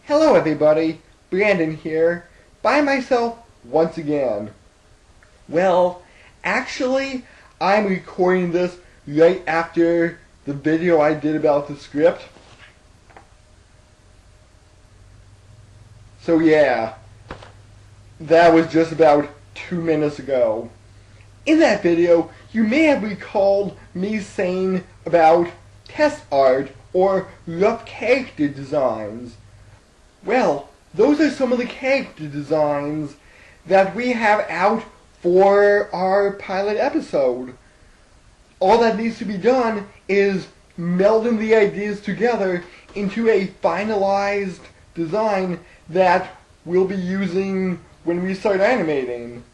Hello everybody, Brandon here, by myself once again. Well, actually, I'm recording this right after the video I did about the script. So yeah, that was just about 2 minutes ago. In that video, you may have recalled me saying about test art or rough character designs. Well, those are some of the character designs that we have out for our pilot episode. All that needs to be done is melding the ideas together into a finalized design that we'll be using when we start animating.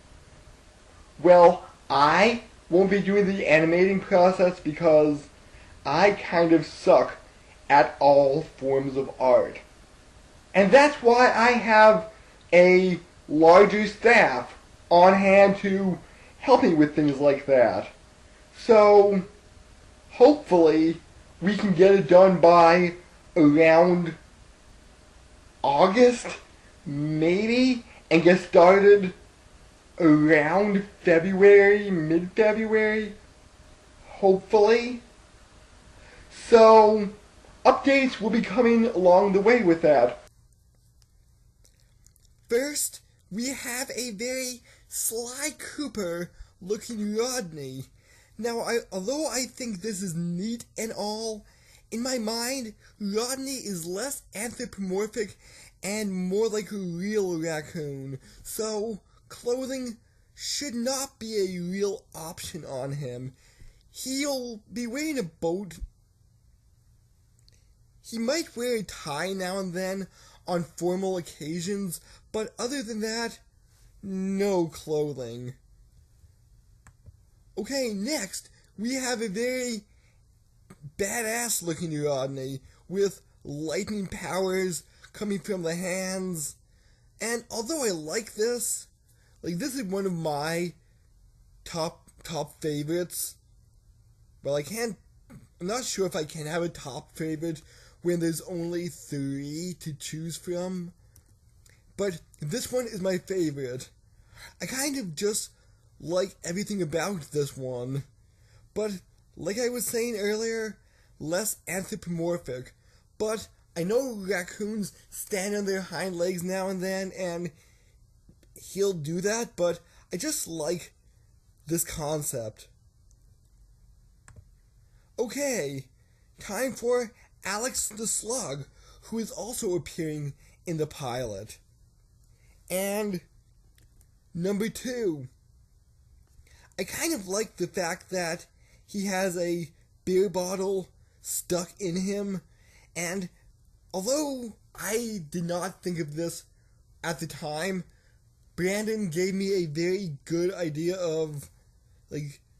Well, I won't be doing the animating process because I kind of suck at all forms of art. And that's why I have a larger staff on hand to help me with things like that. So, hopefully, we can get it done by around August, maybe, and get started around February, mid-February, hopefully. So, updates will be coming along the way with that. First, we have a very Sly Cooper looking Rodney. Now, although I think this is neat and all, in my mind, Rodney is less anthropomorphic and more like a real raccoon, so clothing should not be a real option on him. He'll be wearing a boat. He might wear a tie now and then on formal occasions, but other than that, no clothing. Okay, next, we have a very badass looking Rodney with lightning powers coming from the hands. And although I like this, this is one of my top favorites, but I'm not sure if I can have a top favorite when there's only 3 to choose from. But this one is my favorite. I kind of just like everything about this one. But like I was saying earlier, less anthropomorphic. But I know raccoons stand on their hind legs now and then, and he'll do that, but I just like this concept. Okay, time for Alex the Slug, who is also appearing in the pilot. And number 2, I kind of like the fact that he has a beer bottle stuck in him, and although I did not think of this at the time, Brandon gave me a very good idea of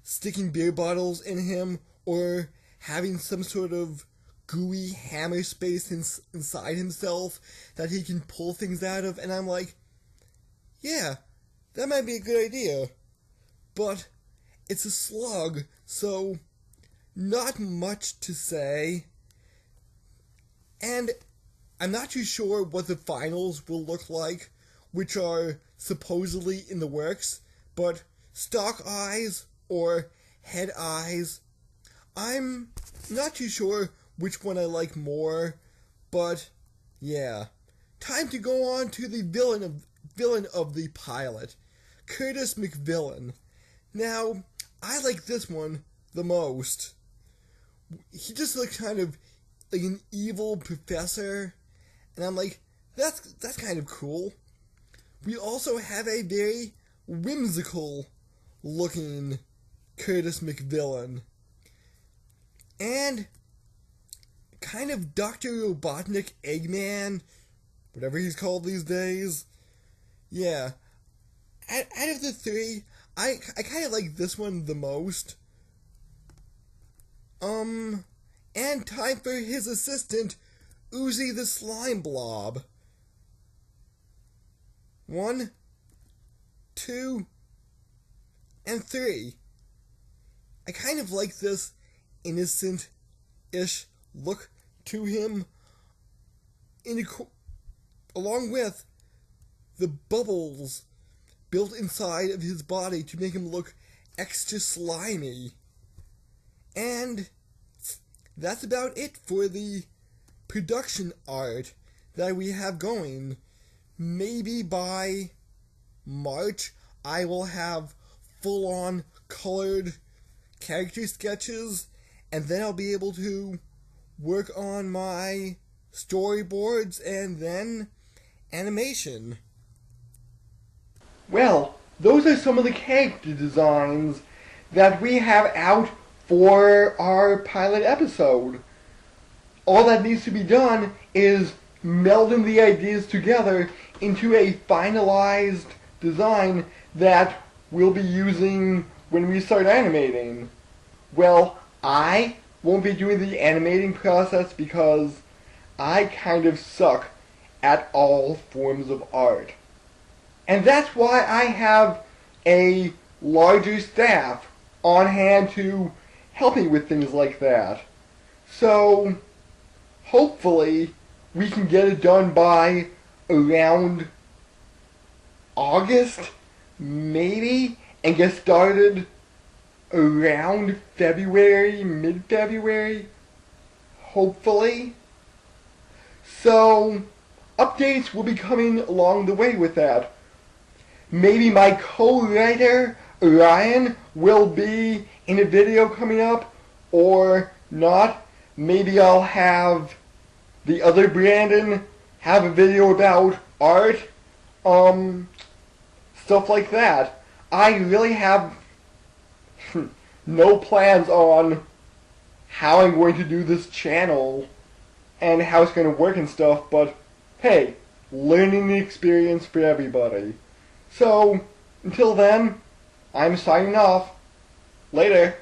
sticking beer bottles in him or having some sort of gooey hammer space inside himself that he can pull things out of, and I'm like, yeah, that might be a good idea. But it's a slug, so not much to say. And I'm not too sure what the finals will look like, which are supposedly in the works, but stock eyes or head eyes, I'm not too sure which one I like more, but yeah. Time to go on to the villain of the pilot, Curtis McVillain. Now, I like this one the most. He just looks kind of like an evil professor, and I'm like, that's kind of cool. We also have a very whimsical looking Curtis McVillain. And kind of Dr. Robotnik Eggman, whatever he's called these days. Yeah. Out of the 3, I kind of like this one the most. And time for his assistant, Uzi the Slime Blob. 1, 2, and 3. I kind of like this innocent-ish look to him. along with the bubbles built inside of his body to make him look extra slimy. And that's about it for the production art that we have going. Maybe by March I will have full-on colored character sketches, and then I'll be able to work on my storyboards and then animation. Well, those are some of the character designs that we have out for our pilot episode. All that needs to be done is melding the ideas together into a finalized design that we'll be using when we start animating. Well, I won't be doing the animating process because I kind of suck at all forms of art. And that's why I have a larger staff on hand to help me with things like that. So, hopefully, we can get it done by around August, maybe, and get started around February, mid-February, hopefully. So, updates will be coming along the way with that. Maybe my co-writer, Ryan, will be in a video coming up, or not. Maybe I'll have the other Brandon have a video about art, stuff like that. I really have no plans on how I'm going to do this channel and how it's going to work and stuff, but hey, learning experience for everybody. So, until then, I'm signing off. Later.